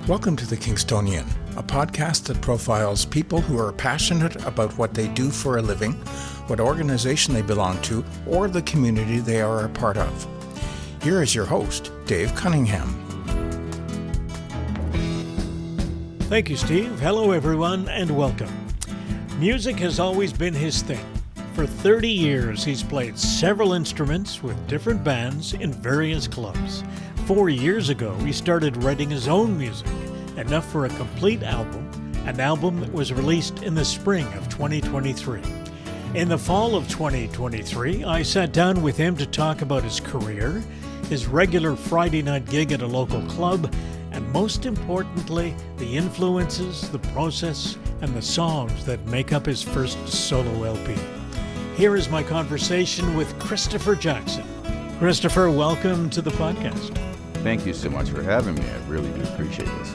Welcome to The Kingstonian, a podcast that profiles people who are passionate about what they do for a living, what organization they belong to, or the community they are a part of. Here is your host, Dave Cunningham. Thank you, Steve. Hello, everyone, and welcome. Music has always been his thing. For 30 years, he's played several instruments with different bands in various clubs. 4 years ago, he started writing his own music, enough for a complete album, an album that was released in the spring of 2023. In the fall of 2023, I sat down with him to talk about his career, his regular Friday night gig at a local club, and most importantly, the influences, the process, and the songs that make up his first solo LP. Here is my conversation with Christopher Jackson. Christopher, welcome to the podcast. Thank you so much for having me. I really do appreciate this.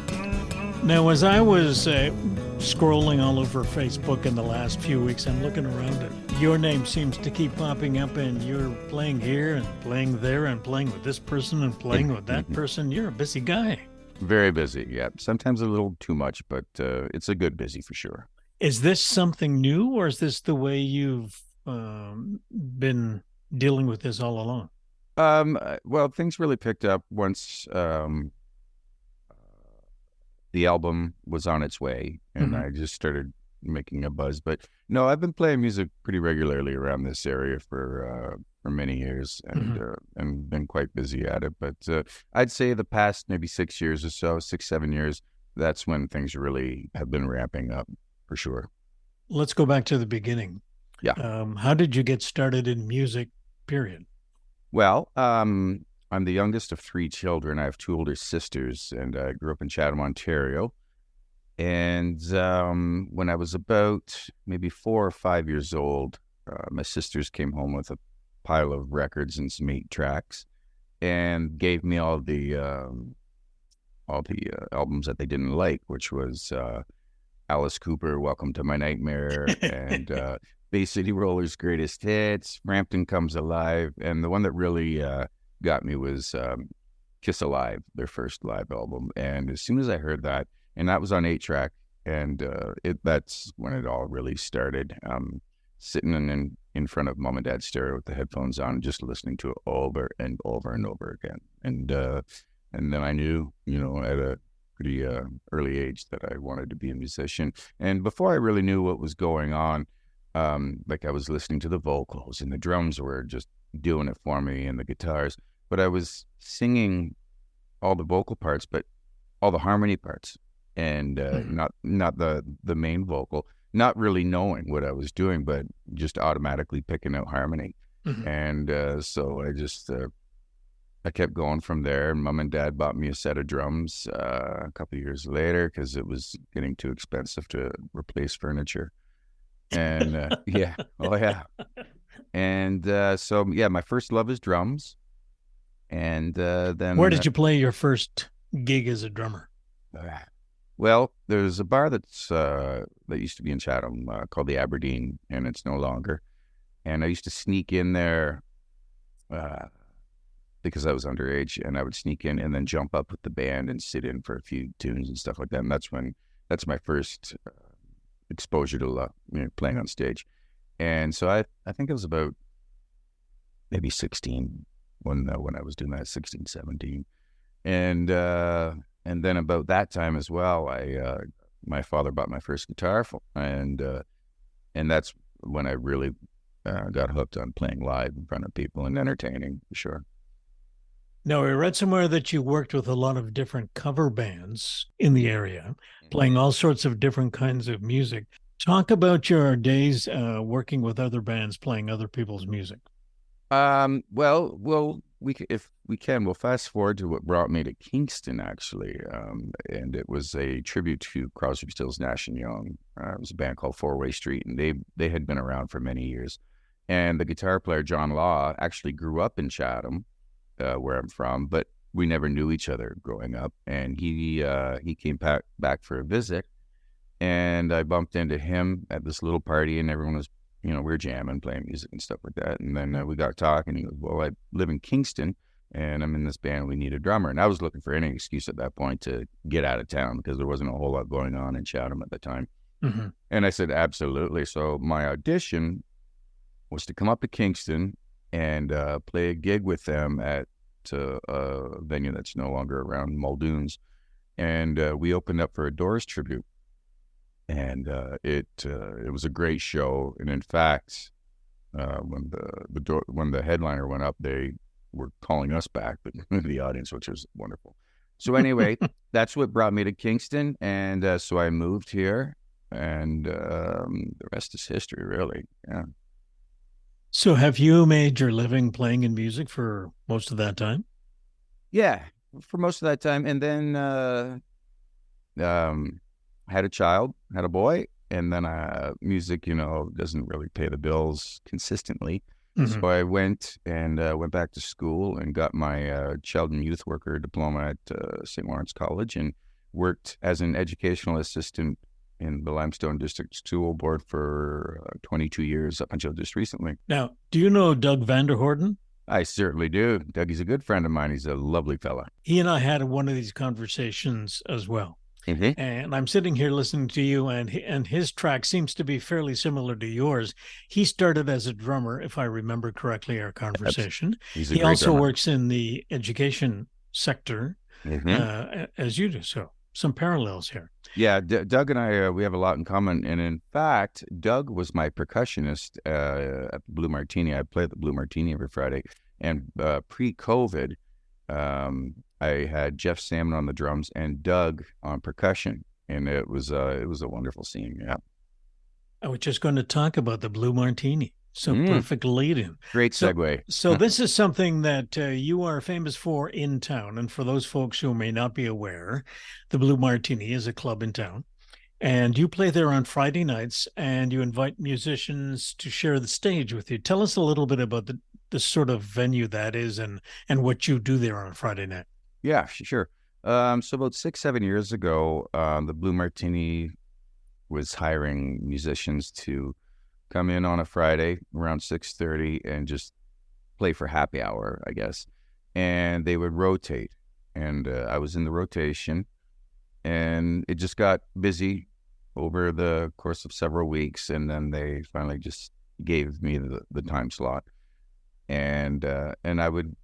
Now, as I was scrolling all over Facebook in the last few weeks, I'm looking around and your name seems to keep popping up, and you're playing here and playing there and playing with this person and playing with that person. You're a busy guy. Very busy, yeah. Sometimes a little too much, but it's a good busy for sure. Is this something new, or is this the way you've been dealing with this all along? Well, things really picked up once the album was on its way, and I just started making a buzz. But no, I've been playing music pretty regularly around this area for many years, and been quite busy at it. But I'd say the past maybe 6 years or so, 6-7 years, that's when things really have been ramping up for sure. Let's go back to the beginning. Yeah. How did you get started in music, period? Well, I'm the youngest of 3 children. I have 2 older sisters, and I grew up in Chatham, Ontario. And when I was about maybe 4 or 5 years old, my sisters came home with a pile of records and some 8 tracks, and gave me all the albums that they didn't like, which was Alice Cooper, Welcome to My Nightmare, and Bay City Rollers' Greatest Hits, Frampton Comes Alive, and the one that really got me was Kiss Alive, their first live album. And as soon as I heard that, and that was on 8-track, and that's when it all really started. Sitting in front of mom and dad's stereo with the headphones on, just listening to it over and over and over again. And then I knew, at a pretty early age that I wanted to be a musician. And before I really knew what was going on, like I was listening to the vocals, and the drums were just doing it for me, and the guitars, but I was singing all the vocal parts, but all the harmony parts, and not the main vocal, not really knowing what I was doing, but just automatically picking out harmony. And so I kept going from there. And mom and dad bought me a set of drums a couple of years later, because it was getting too expensive to replace furniture. And yeah. And so my first love is drums. And then where did you play your first gig as a drummer? Well, there's a bar that used to be in Chatham called the Aberdeen, and it's no longer. And I used to sneak in there because I was underage, and I would sneak in and then jump up with the band and sit in for a few tunes and stuff like that. And that's my first exposure to playing on stage. And so I think it was about maybe 16 when I was doing that, 16, 17. And then about that time as well, my father bought my first guitar, and that's when I really got hooked on playing live in front of people and entertaining, for sure. Now, I read somewhere that you worked with a lot of different cover bands in the area, playing all sorts of different kinds of music. Talk about your days working with other bands, playing other people's music. Well, if we can, we'll fast forward to what brought me to Kingston, actually. And it was a tribute to Crosby, Stills, Nash & Young. It was a band called 4-Way Street, and they had been around for many years. And the guitar player, John Law, actually grew up in Chatham, where I'm from, but we never knew each other growing up. And he came back for a visit, and I bumped into him at this little party, and everyone was, we were jamming, playing music and stuff like that. And then we got talking. He goes, well, I live in Kingston. and I'm in this band. We need a drummer. And I was looking for any excuse at that point to get out of town because there wasn't a whole lot going on in Chatham at the time. Mm-hmm. And I said, absolutely. So my audition was to come up to Kingston and play a gig with them at a venue that's no longer around, Muldoon's. And we opened up for a Doors tribute. And it was a great show. And in fact, when the headliner went up, they were calling us back, the audience, which was wonderful. So anyway, that's what brought me to Kingston. And so I moved here, and the rest is history, really. Yeah. So have you made your living playing in music for most of that time? Yeah, for most of that time. And then had a child, had a boy, and then music, doesn't really pay the bills consistently. Mm-hmm. So I went back to school and got my child and youth worker diploma at St. Lawrence College, and worked as an educational assistant in the Limestone District School Board for 22 years up until just recently. Now, do you know Doug Vanderhoorden? I certainly do. Dougie's a good friend of mine. He's a lovely fella. He and I had one of these conversations as well. Mm-hmm. And I'm sitting here listening to you, and his track seems to be fairly similar to yours. He started as a drummer, if I remember correctly, our conversation. He also drummer. works in the education sector, as you do. So some parallels here. Yeah, Doug and I, we have a lot in common. And in fact, Doug was my percussionist at the Blue Martini. I played the Blue Martini every Friday. And pre-COVID, I had Jeff Salmon on the drums and Doug on percussion. And it was a wonderful scene, yeah. I was just going to talk about the Blue Martini. So perfect lead-in. Great segue. So this is something that you are famous for in town. And for those folks who may not be aware, the Blue Martini is a club in town. And you play there on Friday nights, and you invite musicians to share the stage with you. Tell us a little bit about the sort of venue that is and what you do there on Friday night. Yeah, sure. So about 6-7 years ago, the Blue Martini was hiring musicians to come in on a Friday around 6:30 and just play for happy hour, I guess. And they would rotate. And I was in the rotation, and it just got busy over the course of several weeks. And then they finally just gave me the time slot. And I would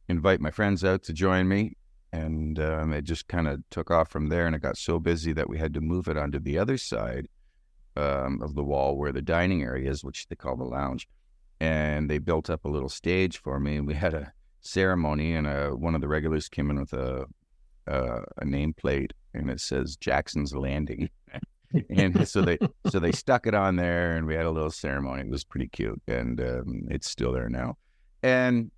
invite my friends out to join me. And it just kind of took off from there. And it got so busy that we had to move it onto the other side of the wall where the dining area is, which they call the lounge. And they built up a little stage for me, and we had a ceremony, and one of the regulars came in with a nameplate, and it says Jackson's Landing. And so they stuck it on there, and we had a little ceremony. It was pretty cute, and it's still there now. And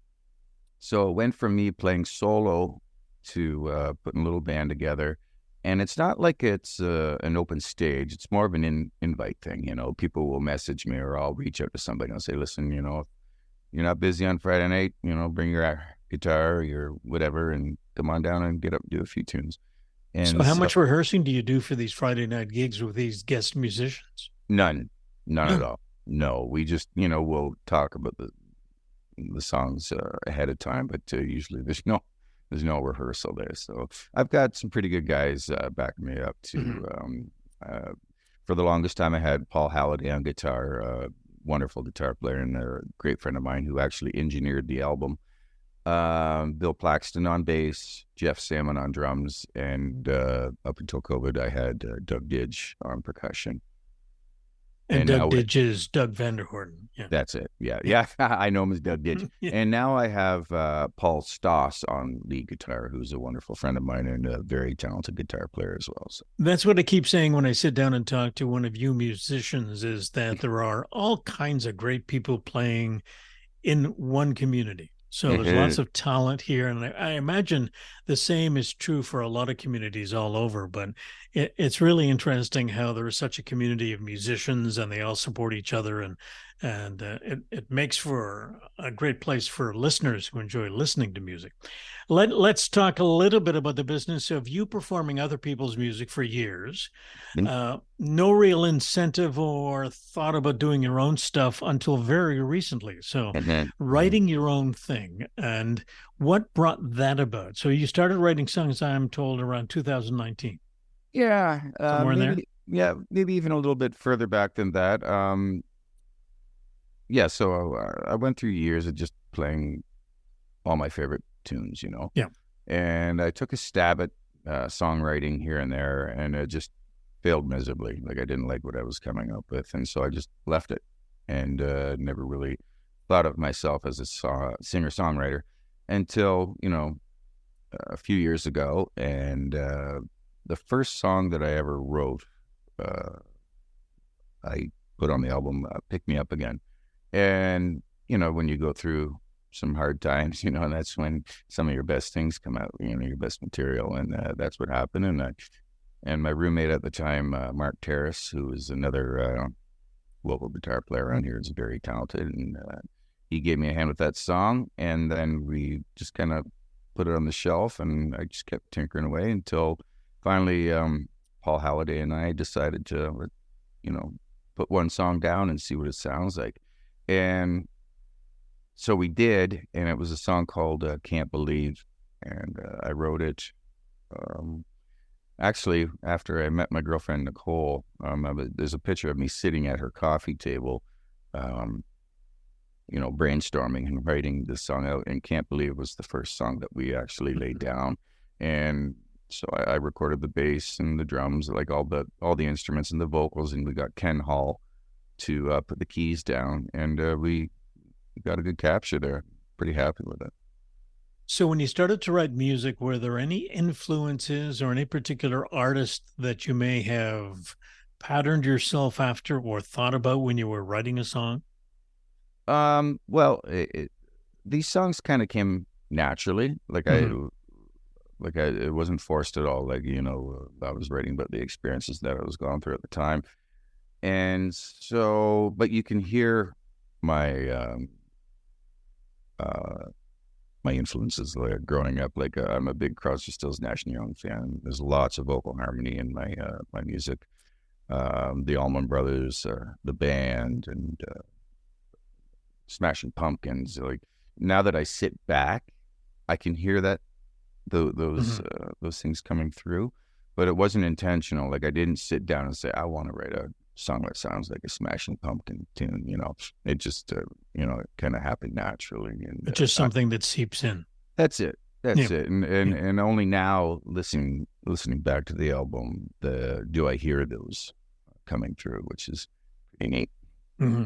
so it went from me playing solo to putting a little band together. And it's not like it's an open stage. It's more of an invite thing. People will message me, or I'll reach out to somebody and I'll say, listen, if you're not busy on Friday night, bring your guitar or your whatever and come on down and get up and do a few tunes. And so how much rehearsing do you do for these Friday night gigs with these guest musicians? None at all. No, we just, we'll talk about the songs ahead of time, but usually there's no rehearsal there. So I've got some pretty good guys backing me up too. For the longest time, I had Paul Halliday on guitar, wonderful guitar player, and a great friend of mine who actually engineered the album. Bill Plaxton on bass, Jeff Salmon on drums, and up until COVID, I had Doug Didge on percussion. And Doug Didge is Doug Vanderhoorden. Yeah. That's it. Yeah. I know him as Doug Didge. Yeah. And now I have Paul Stoss on lead guitar, who's a wonderful friend of mine and a very talented guitar player as well. So. That's what I keep saying when I sit down and talk to one of you musicians, is that there are all kinds of great people playing in one community. So there's lots of talent here. And I imagine the same is true for a lot of communities all over. But it's really interesting how there is such a community of musicians, and they all support each other. And it makes for a great place for listeners who enjoy listening to music. Let's talk a little bit about the business of you performing other people's music for years. No real incentive or thought about doing your own stuff until very recently. So And then writing your own thing, and what brought that about? So you started writing songs, I'm told, around 2019. yeah, Somewhere in there? maybe even a little bit further back than that. Yeah, so I went through years of just playing all my favorite tunes, Yeah. and I took a stab at songwriting here and there, and it just failed miserably. Like I didn't like what I was coming up with, and so I just left it, and never really thought of myself as a singer-songwriter until, a few years ago, and the first song that I ever wrote, I put on the album, Pick Me Up Again. And, when you go through some hard times, and that's when some of your best things come out, your best material. And that's what happened. And my roommate at the time, Mark Terrace, who was another local guitar player around here, is very talented. And he gave me a hand with that song. And then we just kind of put it on the shelf, and I just kept tinkering away until finally Paul Halliday and I decided to, put one song down and see what it sounds like. And so we did, and it was a song called Can't Believe, and I wrote it actually after I met my girlfriend, Nicole. There's a picture of me sitting at her coffee table, brainstorming and writing this song out, and Can't Believe was the first song that we actually laid down. And so I recorded the bass and the drums, like all the instruments and the vocals, and we got Ken Hall to put the keys down, and we got a good capture there. Pretty happy with it. So when you started to write music, were there any influences or any particular artist that you may have patterned yourself after or thought about when you were writing a song? Well, these songs kind of came naturally. It wasn't forced at all. I was writing about the experiences that I was going through at the time. And so, but you can hear my my influences growing up. I'm a big Crosby, Stills, Nash & Young fan. There's lots of vocal harmony in my my music. The Allman Brothers, the band, and Smashing Pumpkins. Now that I sit back, I can hear that those things coming through, but it wasn't intentional. I didn't sit down and say, I want to write a song that sounds like a Smashing Pumpkin tune. It just it kind of happened naturally, and It's just something that seeps in. That's it. And only now listening back to the album, do I hear those coming through, which is pretty neat. Mm-hmm.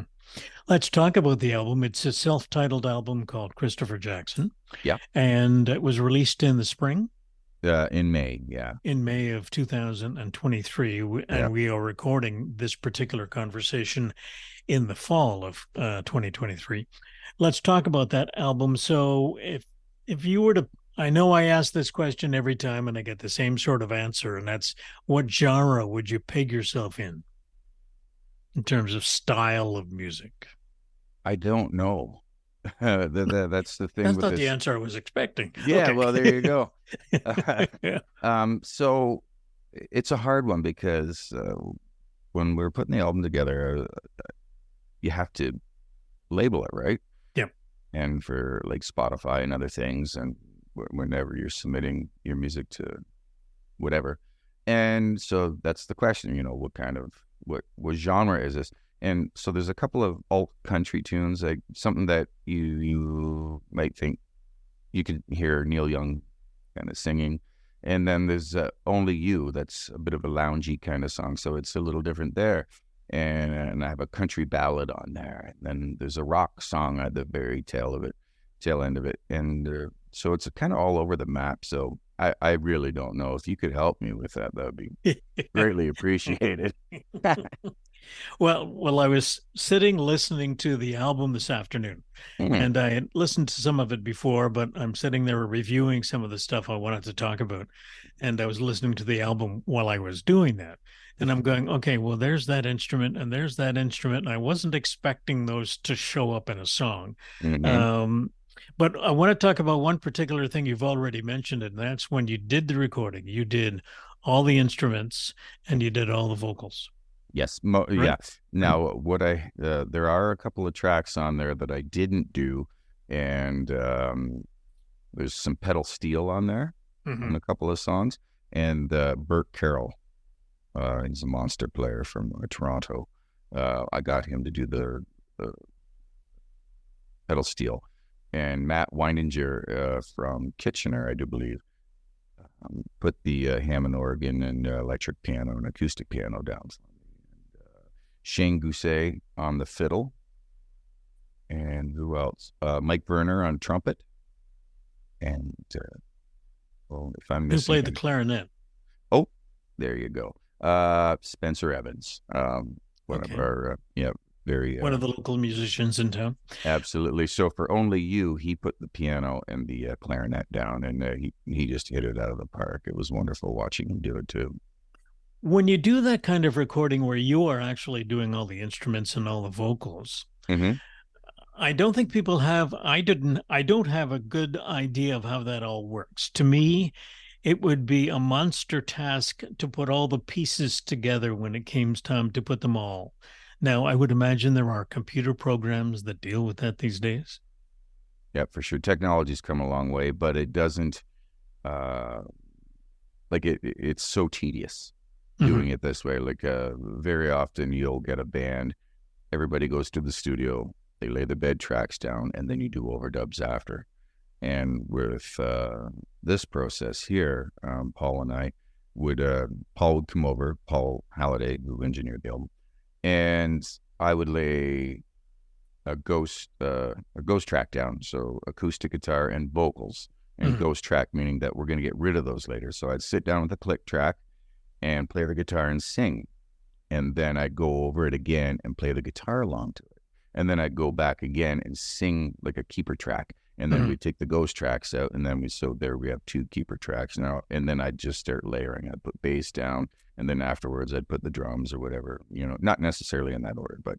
Let's talk about the album. It's a self-titled album called Christopher Jackson. Yeah. And it was released in the spring. In May, yeah. In May of 2023, and we are recording this particular conversation in the fall of 2023. Let's talk about that album. So if you were to, I know I ask this question every time and I get the same sort of answer, and that's, what genre would you peg yourself in terms of style of music? I don't know. That's the thing. That's not the answer I was expecting. Yeah, okay. Well, there you go. Yeah. So it's a hard one because when we're putting the album together, you have to label it, right? Yep. And for Spotify and other things, and whenever you're submitting your music to whatever. And so that's the question, what genre is this? And so there's a couple of alt country tunes, like something that you might think you could hear Neil Young kind of singing. And then there's Only You, that's a bit of a loungy kind of song. So it's a little different there. And I have a country ballad on there. And then there's a rock song at the very tail end of it. And so it's kind of all over the map. So I really don't know. If you could help me with that, that would be greatly appreciated. Well, I was sitting listening to the album this afternoon, Mm, and I had listened to some of it before, but I'm sitting there reviewing some of the stuff I wanted to talk about. And I was listening to the album while I was doing that. And I'm going, okay, well, there's that instrument and there's that instrument. And I wasn't expecting those to show up in a song. hmm Um, but I want to talk about one particular thing you've already mentioned, and that's when you did the recording. You did all the instruments and you did all the vocals, Yes. right? Yeah. Now, there are a couple of tracks on there that I didn't do, and there's some pedal steel on there on Mm-hmm. a couple of songs, and Bert Carroll, he's a monster player from Toronto. I got him to do the pedal steel, and Matt Weininger from Kitchener, I do believe, put the Hammond organ and electric piano and acoustic piano down. Shane Gousset on the fiddle, and who else? Mike Werner on trumpet, and well, if I'm Who missing played the him, clarinet? oh, there you go. Spencer Evans, one of Okay. our very One of the local musicians in town. absolutely. So for Only You, he put the piano and the clarinet down, and he just hit it out of the park. It was wonderful watching him do it too. When you do that kind of recording where you are actually doing all the instruments and all the vocals, Mm-hmm. I don't think people have, I don't have a good idea of how that all works. To me, it would be a monster task to put all the pieces together when it came time to put them all. Now, I would imagine there are computer programs that deal with that these days. Yeah, for sure. Technology's come a long way, but it doesn't. Uh, it's so tedious Mm-hmm. doing it this way. Very often you'll get a band, everybody goes to the studio, they lay the bed tracks down, and then you do overdubs after. And with this process here, Paul and I would Paul would come over, Paul Halliday, who engineered the album, and I would lay a ghost track down, so acoustic guitar and vocals, and Mm-hmm. ghost track meaning that we're going to get rid of those later. So I'd sit down with a click track and play the guitar and sing, and then I'd go over it again and play the guitar along to it, and then I'd go back again and sing like a keeper track, and then Mm-hmm. we take the ghost tracks out, and then we have two keeper tracks now, and then I'd just start layering. I'd put bass down, and then afterwards I'd put the drums or whatever, not necessarily in that order, but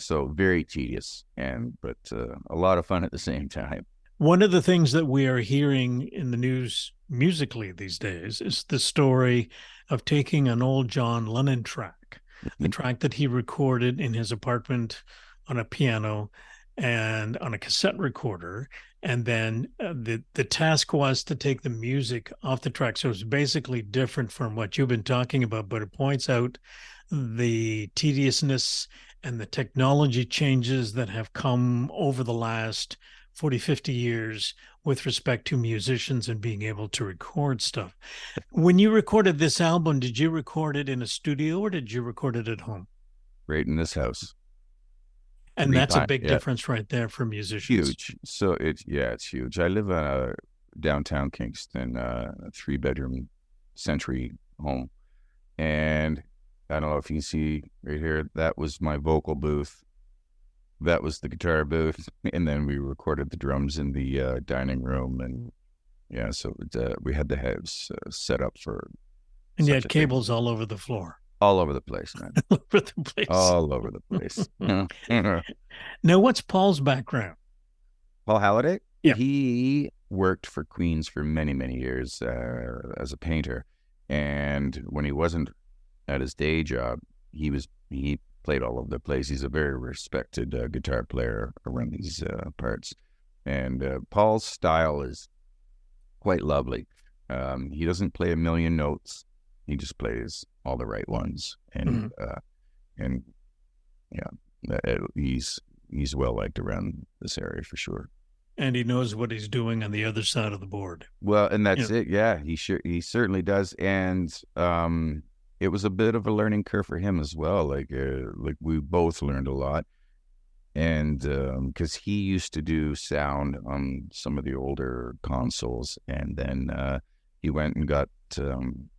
so very tedious, but a lot of fun at the same time. One of the things that we are hearing in the news musically these days is the story of taking an old John Lennon track, a track that he recorded in his apartment on a piano and on a cassette recorder. And then the task was to take the music off the track. So it's basically different from what you've been talking about, but it points out the tediousness and the technology changes that have come over the last 40, 50 years with respect to musicians and being able to record stuff. When you recorded this album, did you record it in a studio or did you record it at home? Right in this house. And that's a big Yeah, difference right there for musicians. huge. So it's huge. I live in a downtown Kingston, a 3-bedroom century home, and I don't know if you can see right here. That was my vocal booth. That was the guitar booth, and then we recorded the drums in the dining room, and yeah, so we had the heads set up for And you such had a thing. cables all over the floor, All over the place, man. all over the place. All over the place. Now, what's Paul's background? Paul Halliday, Yeah. he worked for Queens for many, many years as a painter, and when he wasn't at his day job, he played all over the place. He's a very respected guitar player around these parts, and Paul's style is quite lovely. He doesn't play a million notes; he just plays all the right ones, and and yeah, he's well liked around this area for sure. And he knows what he's doing on the other side of the board. Well, and that's Yeah. it. Yeah, he certainly does, and it was a bit of a learning curve for him as well. Like we both learned a lot, and because he used to do sound on some of the older consoles, and then he went and got an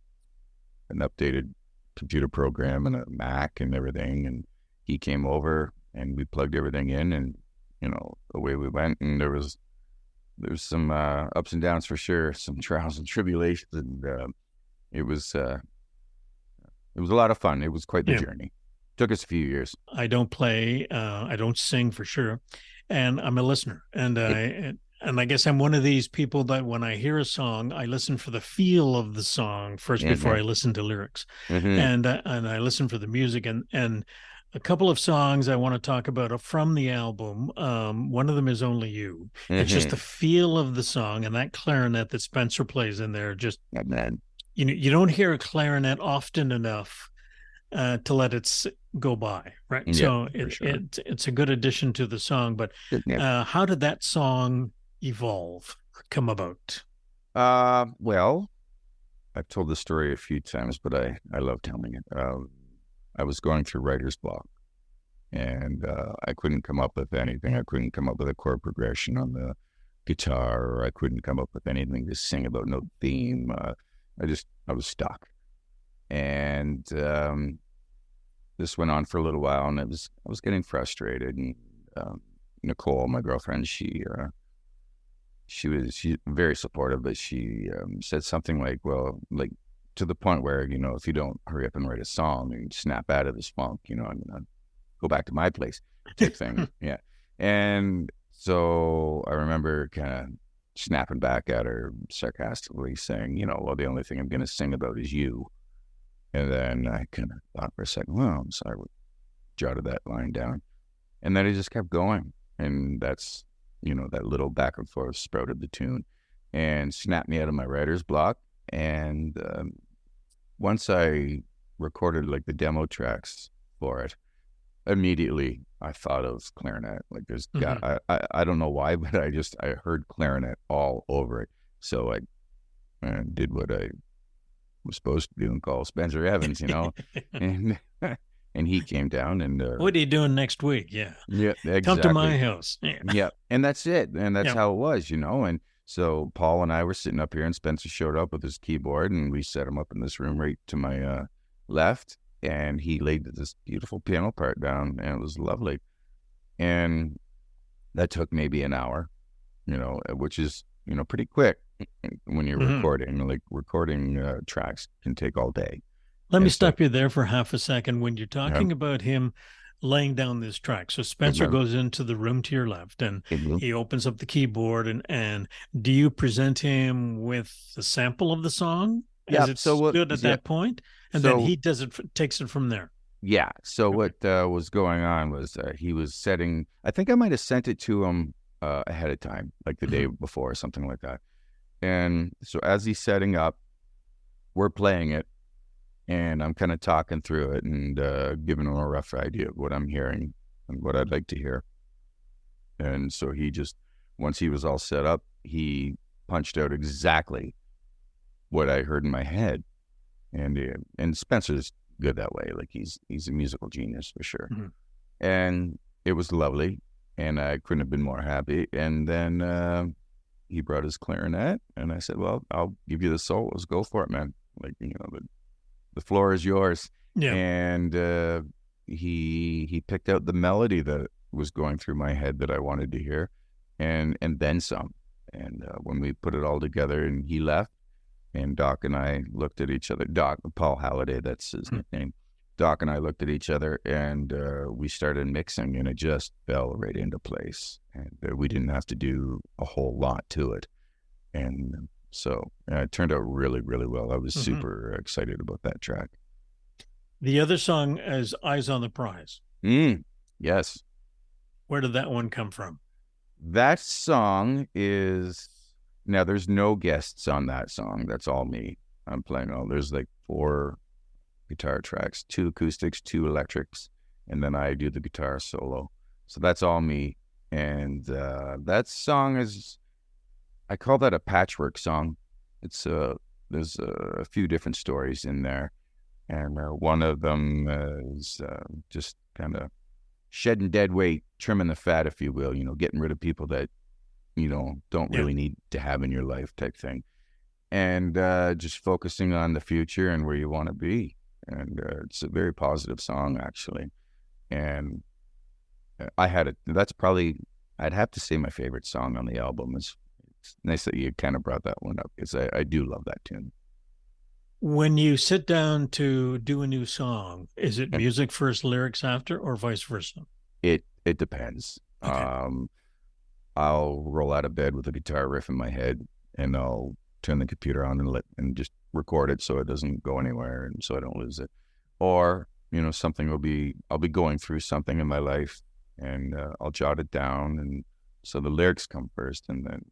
updated computer program and a Mac and everything. And he came over and we plugged everything in, and, away we went. And there's some ups and downs for sure, some trials and tribulations. And it was a lot of fun. It was quite the journey. Took us a few years. I don't play, I don't sing for sure. And I'm a listener. And I guess I'm one of these people that when I hear a song, I listen for the feel of the song first before I listen to lyrics. And I listen for the music. And a couple of songs I want to talk about from the album. One of them is Only You. It's just the feel of the song, and that clarinet that Spencer plays in there. Just you don't hear a clarinet often enough to let it go by, right? Yeah, so sure. it's a good addition to the song. But how did that song evolve or come about? Well, I've told the story a few times, but I love telling it. I was going through writer's block, and I couldn't come up with anything. I couldn't come up with a chord progression on the guitar, or I couldn't come up with anything to sing about, no theme. I was stuck. And this went on for a little while, and I was getting frustrated. And Nicole, my girlfriend, she's very supportive, but she said something like, well, like, to the point where, if you don't hurry up and write a song and snap out of this funk, I'm gonna go back to my place type thing. Yeah. And so I remember kind of snapping back at her sarcastically, saying, well, the only thing I'm gonna sing about is you. And then I kind of thought for a second, well, so I jotted that line down. And then it just kept going. And that's, that little back and forth sprouted the tune and snapped me out of my writer's block. And once I recorded like the demo tracks for it, immediately I thought of clarinet. Like I don't know why, but I heard clarinet all over it. So I did what I was supposed to do and call Spencer Evans, and he came down and what are you doing next week? Yeah, exactly. Come to my house. Yeah, and that's it, and that's how it was, and so Paul and I were sitting up here, and Spencer showed up with his keyboard, and we set him up in this room right to my left, and he laid this beautiful piano part down, and it was lovely. And that took maybe an hour, which is pretty quick when you're recording. Like, recording tracks can take all day. Let me stop you there for half a second. When you're talking about him laying down this track, so Spencer goes into the room to your left, and he opens up the keyboard, and do you present him with a sample of the song as it stood at that point, and then he takes it from there? Yeah. So what was going on was he was setting. I think I might have sent it to him ahead of time, like the day before or something like that. And so as he's setting up, we're playing it, and I'm kind of talking through it and giving him a rough idea of what I'm hearing and what I'd like to hear. And so he just, once he was all set up, he punched out exactly what I heard in my head. And Spencer's good that way. Like, he's a musical genius for sure. And it was lovely, and I couldn't have been more happy. And then he brought his clarinet, and I said, well, I'll give you the solos. Go for it, man. Like, the floor is yours. Yeah. And he picked out the melody that was going through my head that I wanted to hear, and then some. And when we put it all together, and he left, and Doc and I looked at each other. Paul Halliday, that's his nickname. Doc and I looked at each other, and we started mixing, and it just fell right into place. And we didn't have to do a whole lot to it. And so it turned out really, really well. I was super excited about that track. The other song is Eyes on the Prize. Yes. Where did that one come from? That song is... Now, there's no guests on that song. That's all me. I'm playing all... There's like 4 guitar tracks, 2 acoustics, 2 electrics, and then I do the guitar solo. So that's all me. And that song is... I call that a patchwork song. It's there's a few different stories in there. And one of them is just kind of shedding dead weight, trimming the fat, if you will, getting rid of people that, don't really need to have in your life type thing. And just focusing on the future and where you want to be. and it's a very positive song actually. And that's probably, I'd have to say, my favorite song on the album. It's nice that you kind of brought that one up, because I do love that tune. When you sit down to do a new song, is it music first, lyrics after, or vice versa? It depends. Okay. I'll roll out of bed with a guitar riff in my head, and I'll turn the computer on and just record it so it doesn't go anywhere and so I don't lose it. Or, I'll be going through something in my life, and I'll jot it down, and so the lyrics come first, and then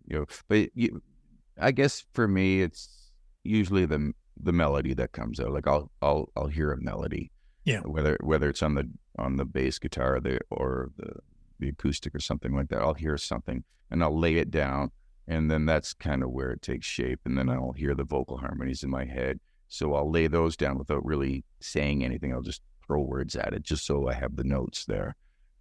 I guess for me it's usually the melody that comes out. Like I'll hear a melody, whether it's on the bass guitar or the acoustic or something like that. I'll hear something and I'll lay it down, and then that's kind of where it takes shape, and then I'll hear the vocal harmonies in my head. So I'll lay those down without really saying anything. I'll just throw words at it just so I have the notes there,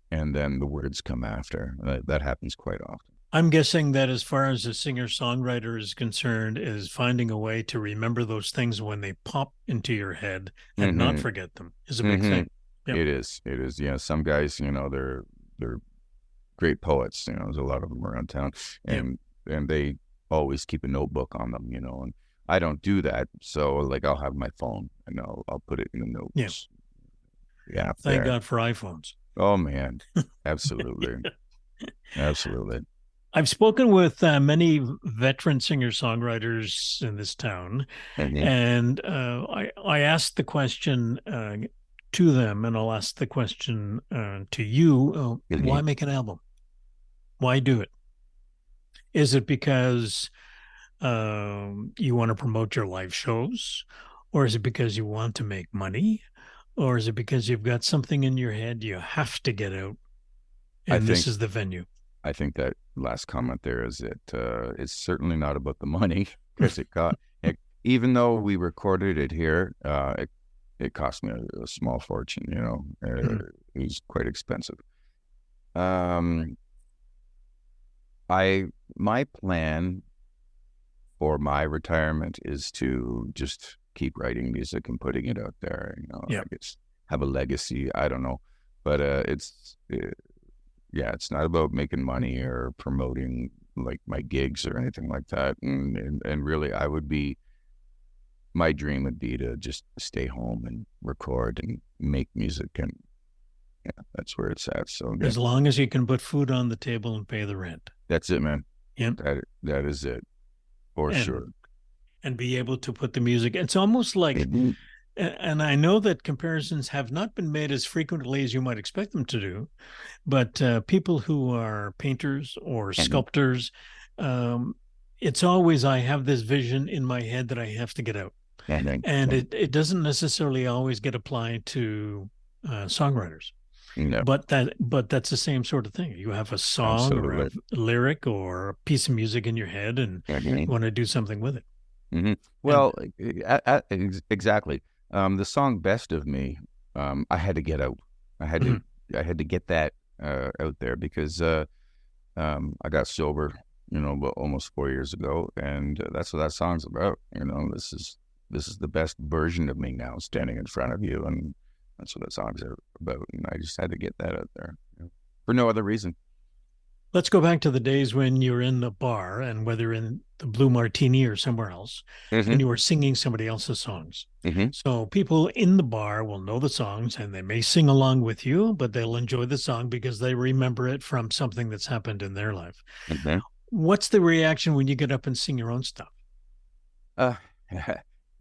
and then the words come after. That happens quite often. I'm guessing that as far as a singer-songwriter is concerned, is finding a way to remember those things when they pop into your head and not forget them is a big thing. Yep. It is. Yeah. Some guys, they're great poets. There's a lot of them around town, and they always keep a notebook on them, and I don't do that. So like I'll have my phone and I'll put it in the notes. Yeah. Thank God for iPhones. Oh man. Absolutely. Absolutely. I've spoken with many veteran singer-songwriters in this town, and I asked the question to them, and I'll ask the question to you. Why make an album? Why do it? Is it because you want to promote your live shows, or is it because you want to make money, or is it because you've got something in your head you have to get out, and this is the venue? I think that last comment there is it's certainly not about the money, because even though we recorded it here, it cost me a small fortune. It was quite expensive. My plan for my retirement is to just keep writing music and putting it out there. I guess have a legacy. I don't know, but it's not about making money or promoting like my gigs or anything like that. And really, my dream would be to just stay home and record and make music, and that's where it's at. So as long as you can put food on the table and pay the rent, that's it, man. Yeah, that is it for sure. And be able to put the music. It's almost like. And I know that comparisons have not been made as frequently as you might expect them to do, but people who are painters or sculptors, it's always, I have this vision in my head that I have to get out. And it doesn't necessarily always get applied to songwriters. No. But that's the same sort of thing. You have a song or a lyric or a piece of music in your head, and you want to do something with it. Mm-hmm. Well, exactly. The song "Best of Me," I had to get out. I had to get that out there, because I got sober, about almost 4 years ago, and that's what that song's about. This is the best version of me now, standing in front of you, and that's what that song's about. And I just had to get that out there for no other reason. Let's go back to the days when you were in the bar, and whether in the Blue Martini or somewhere else, and you were singing somebody else's songs. So people in the bar will know the songs, and they may sing along with you, but they'll enjoy the song because they remember it from something that's happened in their life. What's the reaction when you get up and sing your own stuff?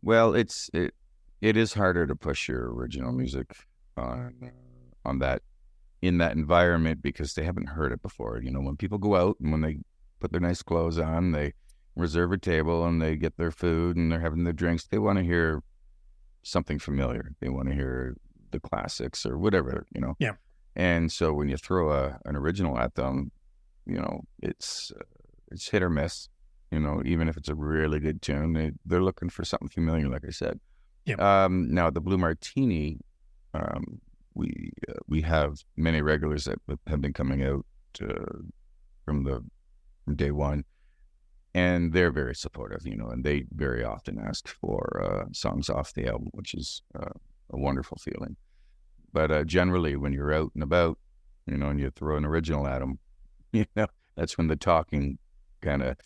Well, it is harder to push your original music on that, in that environment, because they haven't heard it before. When people go out and when they put their nice clothes on, they reserve a table and they get their food and they're having their drinks. They want to hear something familiar. They want to hear the classics or whatever, Yeah. And so when you throw an original at them, it's hit or miss. Even if it's a really good tune, they're looking for something familiar, like I said. Yeah. Now the Blue Martini, we have many regulars that have been coming out from day one, and they're very supportive, and they very often ask for songs off the album, which is a wonderful feeling. But generally, when you're out and about, and you throw an original at them, that's when the talking kind of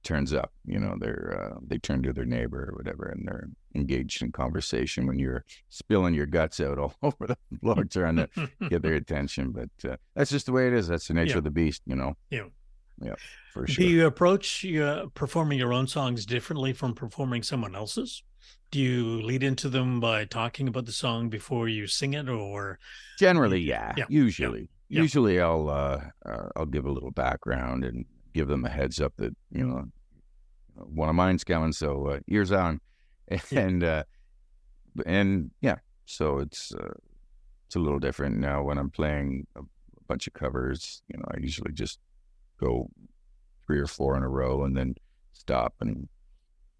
turns up. They turn to their neighbor or whatever, and they're engaged in conversation. When you're spilling your guts out all over the floor trying to get their attention, but that's just the way it is. That's the nature of the beast, Yeah, for sure. Do you approach performing your own songs differently from performing someone else's? Do you lead into them by talking about the song before you sing it, or generally, usually I'll give a little background and give them a heads up that one of mine's coming, so ears on, and so it's a little different now when I'm playing a bunch of covers. I usually just go 3 or 4 in a row and then stop, and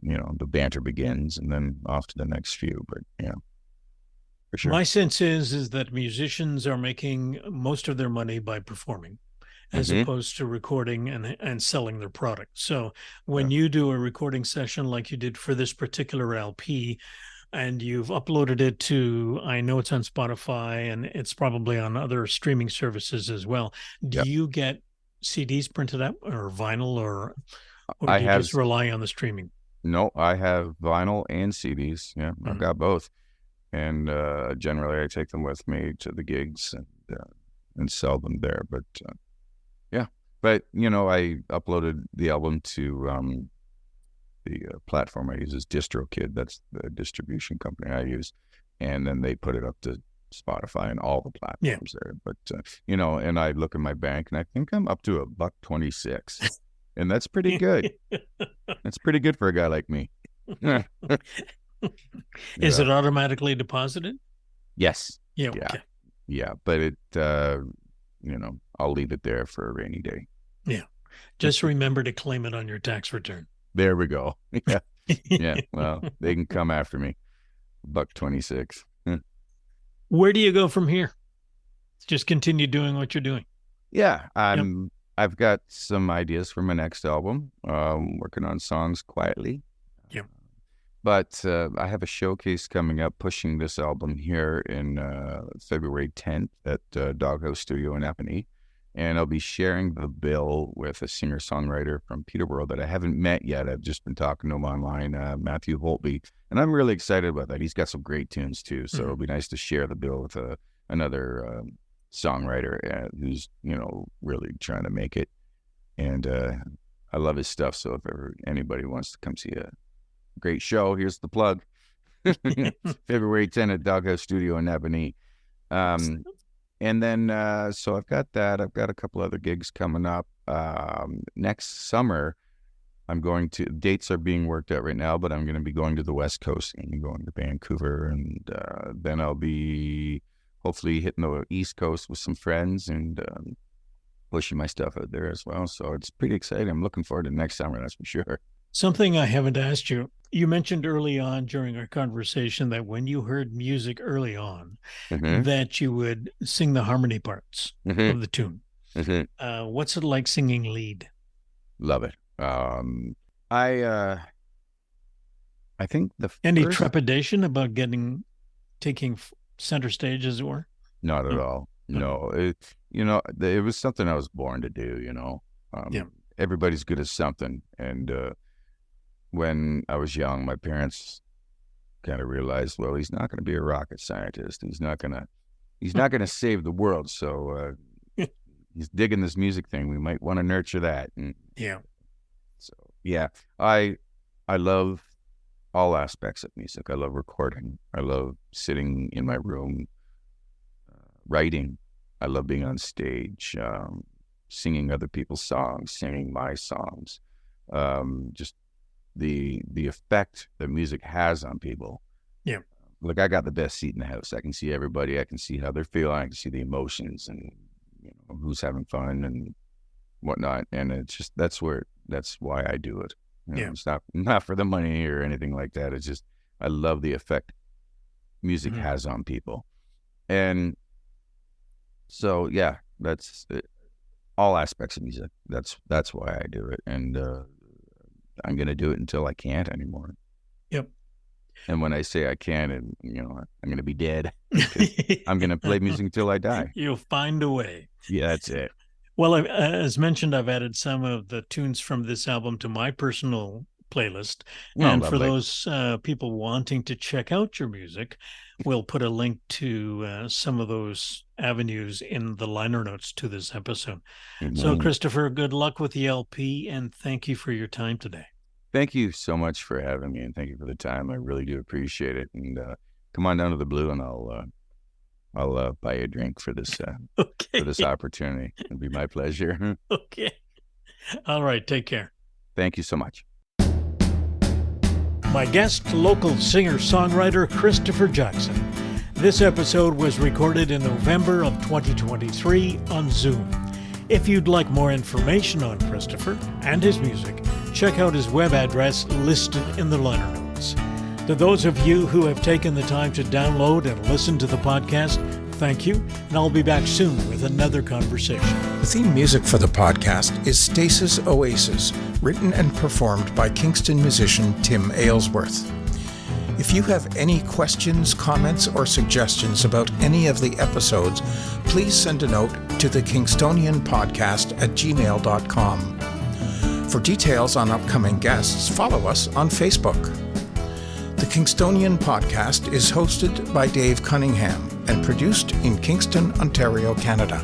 the banter begins, and then off to the next few. But for sure. My sense is that musicians are making most of their money by performing, as opposed to recording and selling their product. So when you do a recording session like you did for this particular LP, and you've uploaded it to, I know it's on Spotify and it's probably on other streaming services as well. Do you get CDs printed out or vinyl, or do you just rely on the streaming? No, I have vinyl and CDs. Yeah, I've got both. And generally I take them with me to the gigs and sell them there. But I uploaded the album to the platform I use is DistroKid. That's the distribution company I use. And then they put it up to Spotify and all the platforms there. But, and I look at my bank and I think I'm up to $1.26. And that's pretty good. That's pretty good for a guy like me. Is it automatically deposited? Yes. Yeah. Okay. Yeah. But it, I'll leave it there for a rainy day. Yeah. Just remember to claim it on your tax return. There we go. Yeah. Yeah. Well, they can come after me. $1.26. Where do you go from here? Just continue doing what you're doing. Yeah. I've got some ideas for my next album. Working on songs quietly. Yep. But I have a showcase coming up pushing this album here in February 10th at Doghouse Studio in Epinay. And I'll be sharing the bill with a singer-songwriter from Peterborough that I haven't met yet. I've just been talking to him online, Matthew Holtby. And I'm really excited about that. He's got some great tunes, too. So it'll be nice to share the bill with another songwriter who's, really trying to make it. And I love his stuff. So if ever anybody wants to come see a great show, here's the plug. February 10th at Doghouse Studio in Epinay. And then, so I've got that. I've got a couple other gigs coming up. Next summer, dates are being worked out right now, but I'm going to be going to the West Coast and going to Vancouver. And then I'll be hopefully hitting the East Coast with some friends and pushing my stuff out there as well. So it's pretty exciting. I'm looking forward to next summer, that's for sure. Something I haven't asked you. You mentioned early on during our conversation that when you heard music early on, that you would sing the harmony parts of the tune. What's it like singing lead? Love it. I think any trepidation about taking center stage, as it were? Not at all. No, it was something I was born to do. Everybody's good at something, and when I was young, my parents kind of realized, well, he's not going to be a rocket scientist. He's not going to save the world. So he's digging this music thing. We might want to nurture that. And so I love all aspects of music. I love recording. I love sitting in my room, writing. I love being on stage, singing other people's songs, singing my songs. Just the effect that music has on people. Yeah. Look, I got the best seat in the house. I can see everybody. I can see how they're feeling. I can see the emotions and who's having fun and whatnot. And it's just that's why I do it. It's not for the money or anything like that. It's just I love the effect music has on people. And so that's all aspects of music. That's why I do it. And I'm going to do it until I can't anymore. Yep. And when I say I can, and I'm going to be dead. I'm going to play music until I die. You'll find a way. Yeah, that's it. Well, as mentioned, I've added some of the tunes from this album to my personal playlist. And for those people wanting to check out your music, we'll put a link to some of those avenues in the liner notes to this episode. Mm-hmm. So, Christopher, good luck with the LP, and thank you for your time today. Thank you so much for having me, and thank you for the time. I really do appreciate it. And come on down to the Blue, and I'll buy you a drink for this for this opportunity. It'll be my pleasure. Okay. All right. Take care. Thank you so much. My guest, local singer-songwriter Christopher Jackson. This episode was recorded in November of 2023 on Zoom. If you'd like more information on Christopher and his music, check out his web address listed in the liner notes. To those of you who have taken the time to download and listen to the podcast, thank you, and I'll be back soon with another conversation. The theme music for the podcast is Stasis Oasis, written and performed by Kingston musician Tim Aylesworth. If you have any questions, comments, or suggestions about any of the episodes, please send a note to thekingstonianpodcast at gmail.com. For details on upcoming guests, follow us on Facebook. The Kingstonian Podcast is hosted by Dave Cunningham and produced in Kingston, Ontario, Canada.